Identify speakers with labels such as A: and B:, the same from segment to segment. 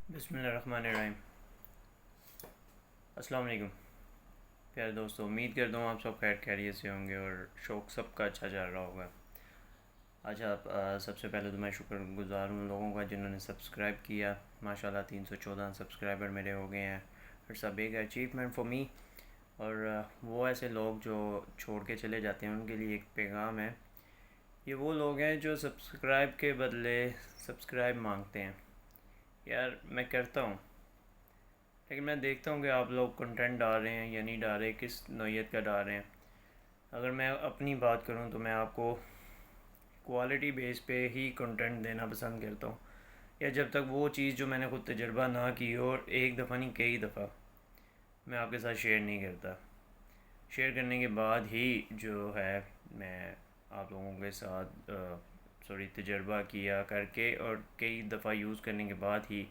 A: بسم اللہ الرحمن الرحیم۔ السلام علیکم پیارے دوستوں، امید کرتا ہوں آپ سب خیر خیریت سے ہوں گے اور شوق سب کا اچھا چل رہا ہوگا۔ آج آپ سب سے پہلے تو میں شکر گزار ہوں لوگوں کا جنہوں نے سبسکرائب کیا۔ ماشاءاللہ 314 سبسکرائبر میرے ہو گئے ہیں۔ It's a big achievement for me. اور وہ ایسے لوگ جو چھوڑ کے چلے جاتے ہیں ان کے لیے ایک پیغام ہے۔ یہ وہ لوگ ہیں جو سبسکرائب کے بدلے سبسکرائب مانگتے ہیں۔ یار میں کرتا ہوں، لیکن میں دیکھتا ہوں کہ آپ لوگ کنٹینٹ ڈال رہے ہیں یا نہیں ڈال رہے، کس نوعیت کا ڈال رہے ہیں۔ اگر میں اپنی بات کروں تو میں آپ کو کوالٹی بیس پہ ہی کنٹینٹ دینا پسند کرتا ہوں، یا جب تک وہ چیز جو میں نے خود تجربہ نہ کی ہو، اور ایک دفعہ نہیں کئی دفعہ، میں آپ کے ساتھ شیئر نہیں کرتا۔ شیئر کرنے کے بعد ہی جو ہے میں آپ لوگوں کے ساتھ تجربہ کیا کر کے اور کئی دفعہ یوز کرنے کے بعد ہی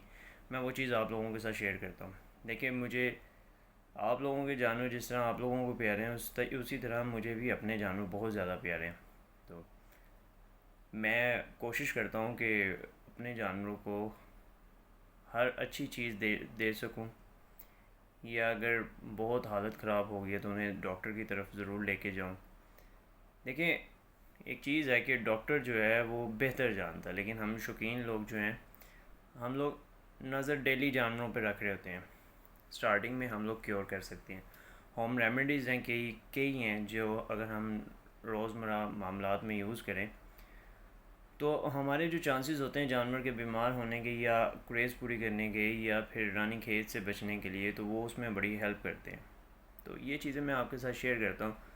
A: میں وہ چیز آپ لوگوں کے ساتھ شیئر کرتا ہوں۔ دیکھیں، مجھے آپ لوگوں کے جانور جس طرح آپ لوگوں کو پیارے ہیں اسی طرح مجھے بھی اپنے جانور بہت زیادہ پیارے ہیں۔ تو میں کوشش کرتا ہوں کہ اپنے جانوروں کو ہر اچھی چیز دے سکوں، یا اگر بہت حالت خراب ہو گئی ہے تو انہیں ڈاکٹر کی طرف ضرور لے کے جاؤں۔ دیکھیں، ایک چیز ہے کہ ڈاکٹر جو ہے وہ بہتر جانتا ہے، لیکن ہم شوقین لوگ جو ہیں، ہم لوگ نظر ڈیلی جانوروں پہ رکھ رہے ہوتے ہیں۔ سٹارٹنگ میں ہم لوگ کیور کر سکتے ہیں، ہوم ریمیڈیز ہیں کئی ہیں جو اگر ہم روزمرہ معاملات میں یوز کریں تو ہمارے جو چانسز ہوتے ہیں جانور کے بیمار ہونے کے یا کریز پوری کرنے کے یا پھر رانی کھیت سے بچنے کے لیے، تو وہ اس میں بڑی ہیلپ کرتے ہیں۔ تو یہ چیزیں میں آپ کے ساتھ شیئر کرتا ہوں۔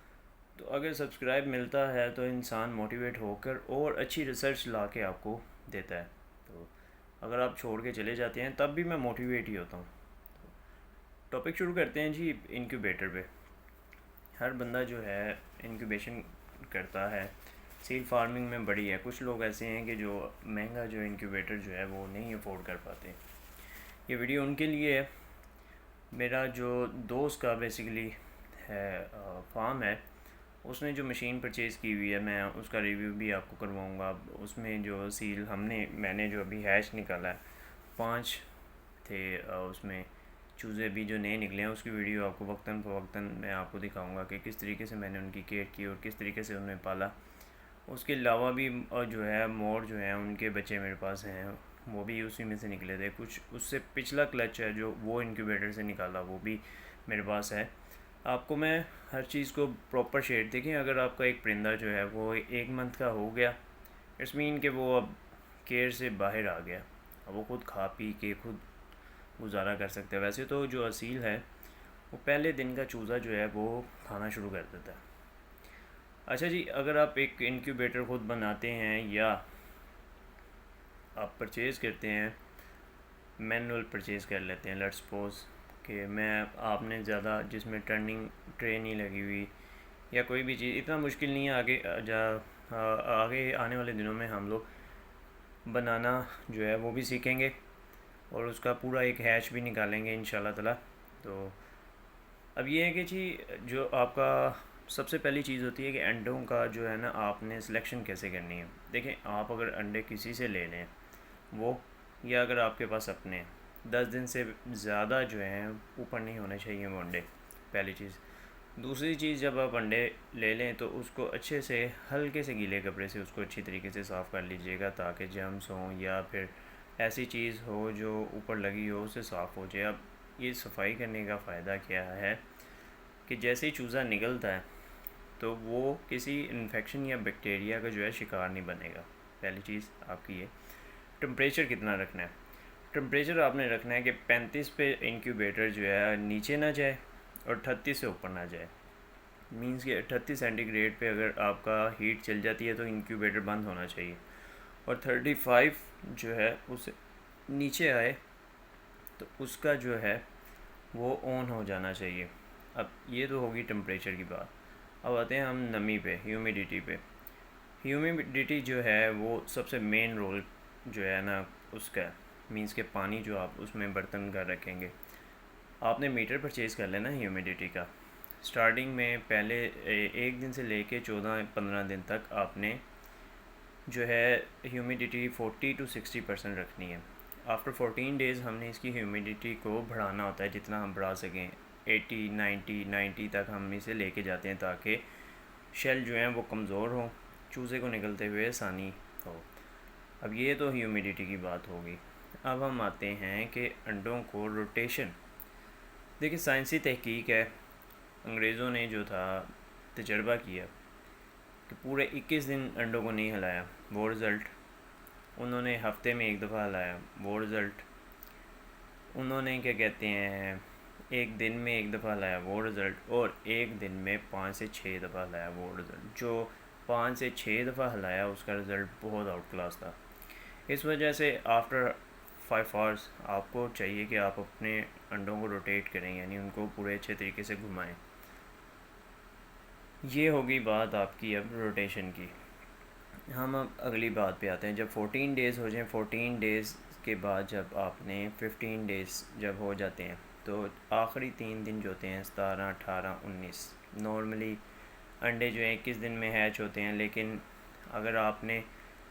A: تو اگر سبسکرائب ملتا ہے تو انسان موٹیویٹ ہو کر اور اچھی ریسرچ لا کے آپ کو دیتا ہے۔ تو اگر آپ چھوڑ کے چلے جاتے ہیں تب بھی میں موٹیویٹ ہی ہوتا ہوں۔ ٹاپک شروع کرتے ہیں جی انکیوبیٹر پہ۔ ہر بندہ جو ہے انکیوبیشن کرتا ہے، سیل فارمنگ میں بڑی ہے۔ کچھ لوگ ایسے ہیں کہ جو مہنگا جو انکیوبیٹر جو ہے وہ نہیں افورڈ کر پاتے۔ یہ ویڈیو ان کے لیے ہے۔ میرا جو دوست کا بیسیکلی ہے فارم ہے، اس نے جو مشین پرچیز کی ہوئی ہے، میں اس کا ریویو بھی آپ کو کرواؤں گا۔ اس میں جو سیل میں نے جو ابھی ہیچ نکالا ہے 5 تھے، اس میں چوزے بھی جو نئے نکلے ہیں اس کی ویڈیو آپ کو وقتاً فوقتاً میں آپ کو دکھاؤں گا کہ کس طریقے سے میں نے ان کی کیئر کی اور کس طریقے سے انہیں پالا۔ اس کے علاوہ بھی جو ہے مور جو ہیں ان کے بچے میرے پاس ہیں، وہ بھی اسی میں سے نکلے تھے۔ کچھ اس سے پچھلا کلچ ہے جو وہ انکیوبیٹر سے نکالا، وہ بھی میرے پاس ہے۔ آپ کو میں ہر چیز کو پراپر شیڈ دیکھیں۔ اگر آپ کا ایک پرندہ جو ہے وہ 1 منتھ کا ہو گیا، اٹس مین کہ وہ اب کیئر سے باہر آ گیا، اب وہ خود کھا پی کے خود گزارا کر سکتے ہیں۔ ویسے تو جو اصیل ہے وہ پہلے دن کا چوزا جو ہے وہ کھانا شروع کر دیتا ہے۔ اچھا جی، اگر آپ ایک انکیوبیٹر خود بناتے ہیں یا آپ پرچیز کرتے ہیں، مینول پرچیز کر لیتے ہیں، لیٹس سپوز کہ آپ نے زیادہ جس میں ٹرننگ ٹرے نہیں لگی ہوئی یا کوئی بھی چیز، اتنا مشکل نہیں ہے۔ آگے آنے والے دنوں میں ہم لوگ بنانا جو ہے وہ بھی سیکھیں گے اور اس کا پورا ایک ہیچ بھی نکالیں گے انشاءاللہ تعالی۔ تو اب یہ ہے کہ جی جو آپ کا سب سے پہلی چیز ہوتی ہے کہ انڈوں کا جو ہے نا آپ نے سلیکشن کیسے کرنی ہے۔ دیکھیں، آپ اگر انڈے کسی سے لے لیں وہ، یا اگر آپ کے پاس اپنے 10 دن سے زیادہ جو ہیں اوپر نہیں ہونے چاہیے وہ انڈے، پہلی چیز۔ دوسری چیز، جب آپ انڈے لے لیں تو اس کو اچھے سے ہلکے سے گیلے کپڑے سے اس کو اچھی طریقے سے صاف کر لیجئے گا تاکہ جرمز ہوں یا پھر ایسی چیز ہو جو اوپر لگی ہو اسے صاف ہو جائے۔ اب یہ صفائی کرنے کا فائدہ کیا ہے کہ جیسے ہی چوزا نکلتا ہے تو وہ کسی انفیکشن یا بیکٹیریا کا جو ہے شکار نہیں بنے گا۔ پہلی چیز آپ کی یہ۔ ٹمپریچر کتنا رکھنا ہے؟ ٹمپریچر آپ نے رکھنا ہے کہ 35 پہ انکیوبیٹر جو ہے نیچے نہ جائے اور 38 سے اوپر نہ جائے۔ مینس کہ 38 سینٹی گریڈ پہ اگر آپ کا ہیٹ چل جاتی ہے تو انکیوبیٹر بند ہونا چاہیے، اور 35 جو ہے اس نیچے آئے تو اس کا جو ہے وہ آن ہو جانا چاہیے۔ اب یہ تو ہوگی ٹمپریچر کی بات۔ اب آتے ہیں ہم نمی پہ، ہیومیڈیٹی پہ۔ ہیومیڈیٹی جو ہے وہ سب سے مین رول جو ہے نا اس کا، مینس کہ پانی جو آپ اس میں برتن کا رکھیں گے، آپ نے میٹر پرچیز کر لینا ہیومیڈیٹی کا۔ سٹارٹنگ میں پہلے 1 دن سے لے کے 14-15 دن تک آپ نے جو ہے ہیومیڈیٹی 40 to 60% رکھنی ہے۔ آفٹر 14 ڈیز ہم نے اس کی ہیومیڈیٹی کو بڑھانا ہوتا ہے جتنا ہم بڑھا سکیں. 80 90 تک ہم اسے لے کے جاتے ہیں تاکہ شیل جو ہیں وہ کمزور ہوں, چوزے کو نکلتے ہوئے آسانی ہو. اب یہ تو ہیومیڈیٹی کی بات ہوگی. اب ہم آتے ہیں کہ انڈوں کو روٹیشن. دیکھیں سائنسی تحقیق ہے, انگریزوں نے جو تھا تجربہ کیا کہ پورے 21 دن انڈوں کو نہیں ہلایا, وہ رزلٹ. انہوں نے ہفتے میں ایک دفعہ ہلایا, وہ رزلٹ. انہوں نے کیا کہتے ہیں ایک دن میں ایک دفعہ ہلایا, وہ رزلٹ. اور ایک دن میں 5 سے 6 دفعہ ہلایا, وہ رزلٹ. جو 5 سے 6 دفعہ ہلایا اس کا رزلٹ بہت آؤٹ کلاس تھا. اس وجہ سے آفٹر 5 آورس آپ کو چاہیے کہ آپ اپنے انڈوں کو روٹیٹ کریں, یعنی ان کو پورے اچھے طریقے سے گھمائیں. یہ ہوگی بات آپ کی اب روٹیشن کی. ہم اب اگلی بات پہ آتے ہیں. جب 14 ڈیز ہو جائیں, 14 ڈیز کے بعد جب آپ نے 15 ڈیز جب ہو جاتے ہیں تو آخری 3 دن جو ہوتے ہیں 17 18 19, نارملی انڈے جو ہیں 21 دن میں ہیچ ہوتے ہیں. لیکن اگر آپ نے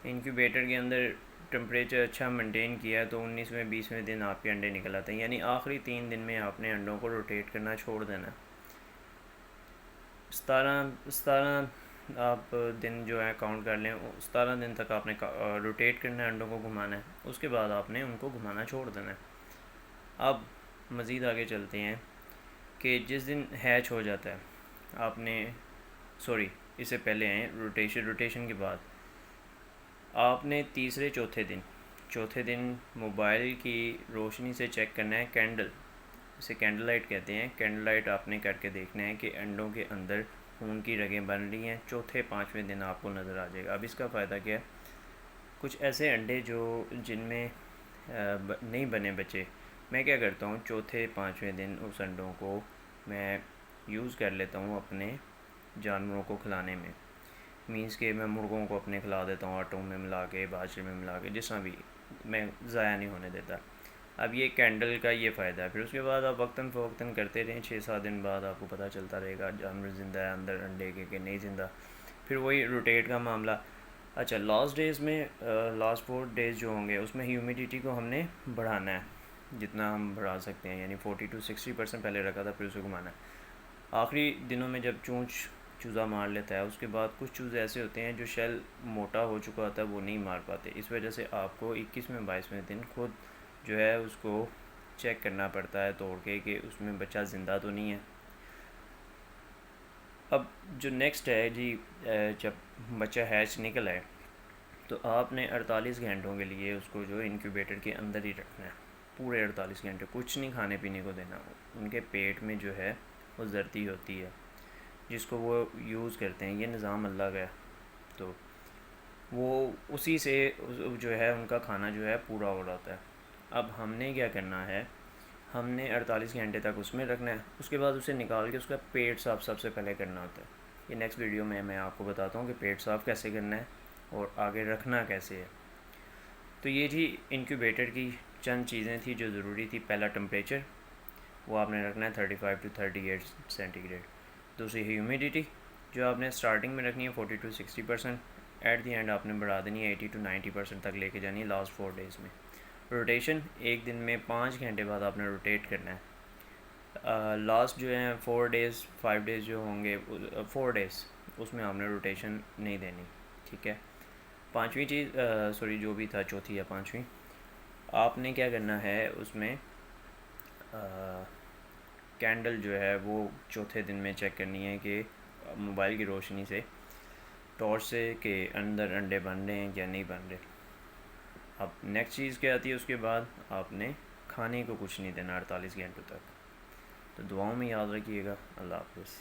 A: انکیوبیٹر کے اندر ٹمپریچر اچھا مینٹین کیا ہے تو 19ویں 20ویں دن آپ کے انڈے نکل آتے ہیں. یعنی آخری 3 دن میں آپ نے انڈوں کو روٹیٹ کرنا چھوڑ دینا. 17 آپ دن جو ہے کاؤنٹ کر لیں, 17 دن تک آپ نے روٹیٹ کرنا ہے, انڈوں کو گھمانا ہے. اس کے بعد آپ نے ان کو گھمانا چھوڑ دینا ہے. اب مزید آگے چلتے ہیں کہ جس دن ہیچ ہو جاتا ہے آپ نے, سوری اس سے پہلے ہیں روٹیشن کے بعد آپ نے تیسرے چوتھے دن موبائل کی روشنی سے چیک کرنا ہے. کینڈل, اسے کینڈل لائٹ کہتے ہیں, کینڈل لائٹ آپ نے کر کے دیکھنا ہے کہ انڈوں کے اندر خون کی رگیں بن رہی ہیں. چوتھے 5ویں دن آپ کو نظر آ جائے گا. اب اس کا فائدہ کیا ہے, کچھ ایسے انڈے جن میں نہیں بنے بچے, میں کیا کرتا ہوں چوتھے 5ویں دن اس انڈوں کو میں یوز کر لیتا ہوں اپنے جانوروں کو کھلانے میں. مینس کہ میں مرغوں کو اپنے کھلا دیتا ہوں آٹوں میں ملا کے, باجرے میں ملا کے, جس طرح بھی, میں ضائع نہیں ہونے دیتا. اب یہ کینڈل کا یہ فائدہ ہے. پھر اس کے بعد آپ وقتاً فوقتاً کرتے رہیں, 6-7 دن بعد آپ کو پتہ چلتا رہے گا جانور زندہ ہے اندر انڈے کے کہ نہیں زندہ. پھر وہی روٹیٹ کا معاملہ. اچھا لاسٹ 4 ڈیز جو ہوں گے اس میں ہیومیڈیٹی کو ہم نے بڑھانا ہے جتنا ہم بڑھا سکتے ہیں, یعنی 40 to 60% پہلے رکھا تھا, پھر اسے گھمانا ہے. آخری دنوں میں جب چوزا مار لیتا ہے, اس کے بعد کچھ چوزے ایسے ہوتے ہیں جو شیل موٹا ہو چکا ہوتا ہے وہ نہیں مار پاتے. اس وجہ سے آپ کو 21ویں 22ویں دن خود جو ہے اس کو چیک کرنا پڑتا ہے توڑ کے کہ اس میں بچہ زندہ تو نہیں ہے. اب جو نیکسٹ ہے جی, جب بچہ ہیچ نکل آئے تو آپ نے 48 گھنٹوں کے لیے اس کو جو انکیوبیٹر کے اندر ہی رکھنا ہے. پورے 48 گھنٹے کچھ نہیں کھانے پینے کو دینا. ان کے پیٹ میں جو ہے وہ زردی ہوتی ہے جس کو وہ یوز کرتے ہیں, یہ نظام اللہ کا ہے, تو وہ اسی سے جو ہے ان کا کھانا جو ہے پورا ہو رہا ہوتا ہے. اب ہم نے کیا کرنا ہے, ہم نے 48 گھنٹے تک اس میں رکھنا ہے. اس کے بعد اسے نکال کے اس کا پیٹ صاف سب سے پہلے کرنا ہوتا ہے. یہ نیکسٹ ویڈیو میں آپ کو بتاتا ہوں کہ پیٹ صاف کیسے کرنا ہے اور آگے رکھنا کیسے ہے. تو یہ تھی انکیوبیٹر کی چند چیزیں تھیں جو ضروری تھی. پہلا ٹمپریچر, وہ آپ نے رکھنا ہے 35 to 38 سینٹی گریڈ. دوسری ہیومیڈیٹی جو آپ نے اسٹارٹنگ میں رکھنی ہے 40 to 60%, ایٹ دی اینڈ آپ نے بڑھا دینی ہے 80 to 90% تک لے کے جانی ہے لاسٹ 4 ڈیز میں. روٹیشن, ایک دن میں 5 گھنٹے بعد آپ نے روٹیٹ کرنا ہے. لاسٹ جو ہیں 4 ڈیز 5 ڈیز جو ہوں گے, 4 ڈیز اس میں آپ نے روٹیشن نہیں دینی. ٹھیک ہے. پانچویں چیز, سوری جو بھی تھا چوتھی یا پانچویں, آپ نے کیا کرنا ہے اس میں کینڈل جو ہے وہ چوتھے دن میں چیک کرنی ہے کہ موبائل کی روشنی سے, ٹارچ سے, کہ اندر انڈے بن رہے ہیں یا نہیں بن رہے. اب نیکسٹ چیز کیا آتی ہے, اس کے بعد آپ نے کھانے کو کچھ نہیں دینا 48 گھنٹوں تک. تو دعاؤں میں یاد رکھیے گا. اللہ حافظ.